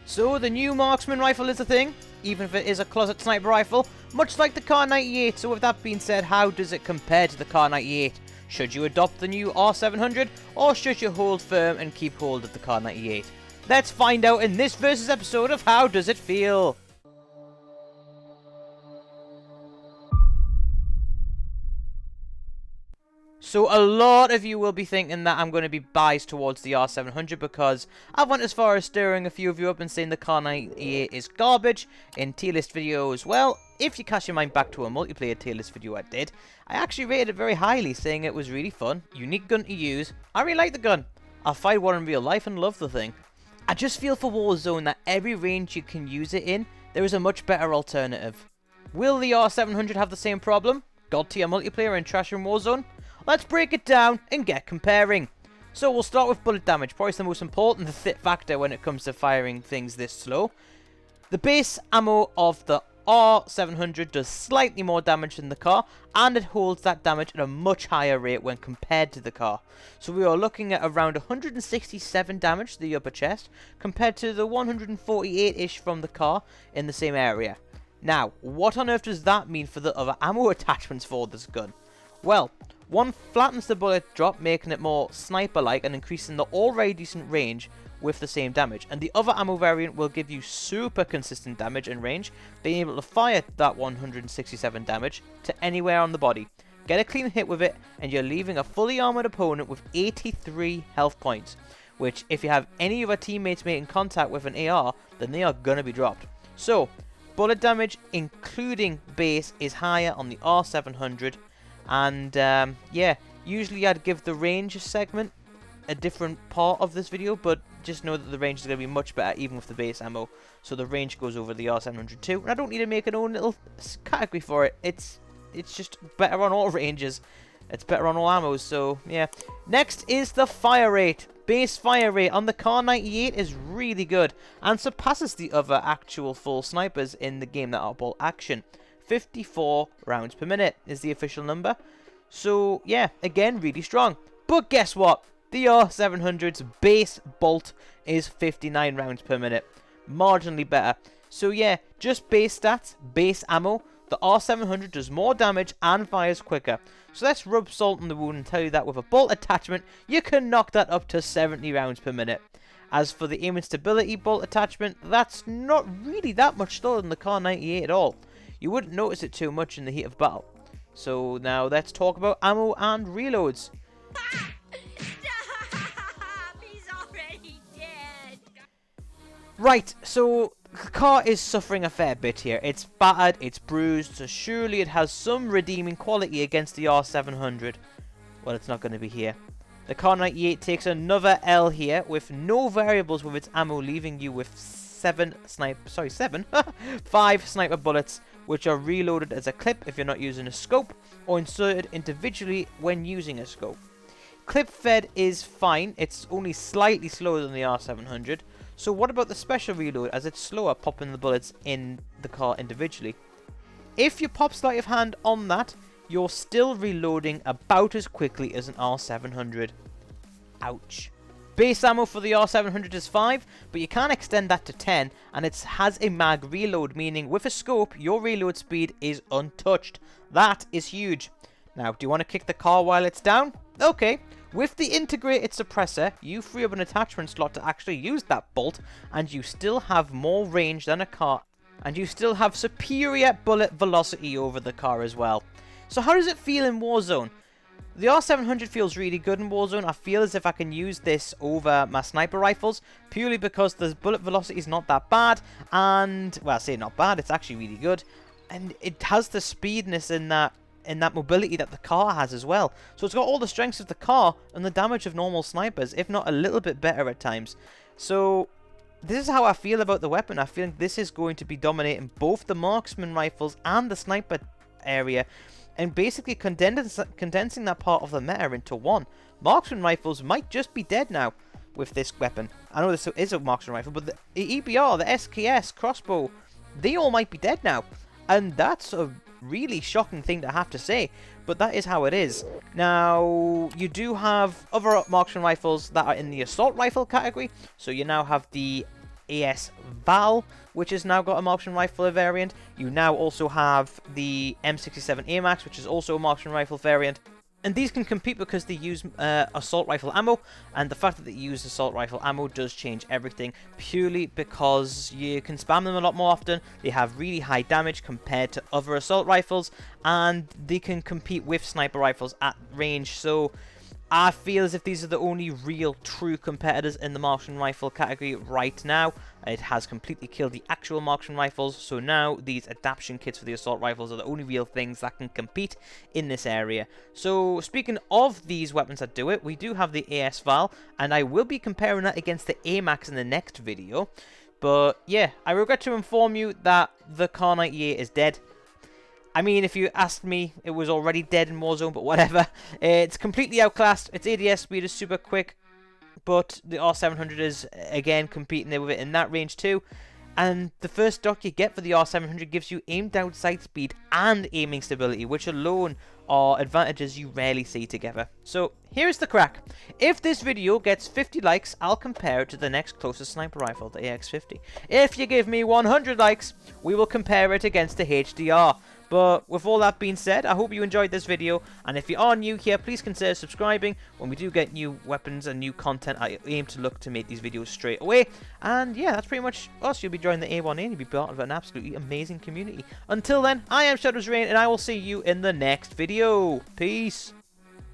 So the new marksman rifle is a thing, even if it is a closet sniper rifle, much like the Kar98. So with that being said, how does it compare to the Kar98? Should you adopt the new R700, or should you hold firm and keep hold of the Kar98? Let's find out in this versus episode of How Does It Feel? So a lot of you will be thinking that I'm going to be biased towards the R700 because I went as far as stirring a few of you up and saying the Kar98 is garbage in tier list videos. Well, if you cast your mind back to a multiplayer tier list video I did, I actually rated it very highly, saying it was really fun, unique gun to use. I really like the gun. I'll fight one in real life and love the thing. I just feel for Warzone that every range you can use it in, there is a much better alternative. Will the R700 have the same problem? God tier multiplayer and trash in Warzone? Let's break it down and get comparing. So we'll start with bullet damage, probably the most important factor when it comes to firing things this slow. The base ammo of the R700 does slightly more damage than the Kar, and it holds that damage at a much higher rate when compared to the Kar. So we are looking at around 167 damage to the upper chest, compared to the 148-ish from the Kar in the same area. Now, what on earth does that mean for the other ammo attachments for this gun? Well, one flattens the bullet drop, making it more sniper-like and increasing the already decent range with the same damage. And the other ammo variant will give you super consistent damage and range, being able to fire that 167 damage to anywhere on the body. Get a clean hit with it, and you're leaving a fully armored opponent with 83 health points, which if you have any of your teammates making contact with an AR, then they are gonna be dropped. So, bullet damage, including base, is higher on the R700. And yeah, usually I'd give the range segment a different part of this video, but just know that the range is going to be much better even with the base ammo. So the range goes over the R700 too, and I don't need to make an own little category for it. It's just better on all ranges. It's better on all ammos, so yeah. Next is the fire rate. Base fire rate on the Kar98 is really good and surpasses the other actual full snipers in the game that are bolt action. 54 rounds per minute is the official number. So yeah, again, really strong. But guess what? The R700's base bolt is 59 rounds per minute. Marginally better. So yeah, just base stats, base ammo, the R700 does more damage and fires quicker. So let's rub salt in the wound and tell you that with a bolt attachment, you can knock that up to 70 rounds per minute. As for the aim and stability bolt attachment, that's not really that much slower than the Kar98 at all. You wouldn't notice it too much in the heat of battle. So now let's talk about ammo and reloads. Stop! He's already dead. Right, so the Kar is suffering a fair bit here. It's battered, it's bruised, so surely it has some redeeming quality against the R700. Well, it's not going to be here. The Kar98 takes another L here with no variables with its ammo, leaving you with 5 sniper bullets, which are reloaded as a clip if you're not using a scope, or inserted individually when using a scope. Clip fed is fine, it's only slightly slower than the R700, so what about the special reload, as it's slower popping the bullets in the Kar individually? If you pop sleight of hand on that, you're still reloading about as quickly as an R700. Ouch. Base ammo for the R700 is 5, but you can extend that to 10, and it has a mag reload, meaning with a scope, your reload speed is untouched. That is huge. Now, do you want to kick the Kar while it's down? Okay. With the integrated suppressor, you free up an attachment slot to actually use that bolt, and you still have more range than a Kar, and you still have superior bullet velocity over the Kar as well. So how does it feel in Warzone? The R700 feels really good in Warzone. I feel as if I can use this over my sniper rifles, purely because the bullet velocity is not that bad, and, well, I say not bad, it's actually really good, and it has the speedness in that mobility that the Kar has as well. So it's got all the strengths of the Kar and the damage of normal snipers, if not a little bit better at times. So this is how I feel about the weapon. I feel like this is going to be dominating both the marksman rifles and the sniper area, and basically condensing that part of the meta into one. Marksman rifles might just be dead now with this weapon. I know this is a marksman rifle, but the EBR, the SKS, crossbow, they all might be dead now. And that's a really shocking thing to have to say, but that is how it is. Now, you do have other marksman rifles that are in the assault rifle category. So you now have the AS Val, which has now got a marksman rifle variant. You now also have the M67 AMAX, which is also a marksman rifle variant. And these can compete because they use assault rifle ammo, and the fact that they use assault rifle ammo does change everything, purely because you can spam them a lot more often. They have really high damage compared to other assault rifles, and they can compete with sniper rifles at range. So I feel as if these are the only real true competitors in the marksman rifle category right now. It has completely killed the actual marksman rifles, so now these adaptation kits for the assault rifles are the only real things that can compete in this area. So speaking of these weapons that do it, we do have the AS Val, and I will be comparing that against the AMAX in the next video. But yeah, I regret to inform you that the Kar98 is dead. I mean, if you asked me, it was already dead in Warzone, but whatever. It's completely outclassed. Its ADS speed is super quick, but the R700 is, again, competing there with it in that range too. And the first stock you get for the R700 gives you aimed down sight speed and aiming stability, which alone are advantages you rarely see together. So here's the crack. If this video gets 50 likes, I'll compare it to the next closest sniper rifle, the AX50. If you give me 100 likes, we will compare it against the HDR. But with all that being said, I hope you enjoyed this video, and if you are new here, please consider subscribing. When we do get new weapons and new content, I aim to look to make these videos straight away. And yeah, that's pretty much us. You'll be joining the A1A and you'll be part of an absolutely amazing community. Until then, I am Shadows Rain, and I will see you in the next video. Peace!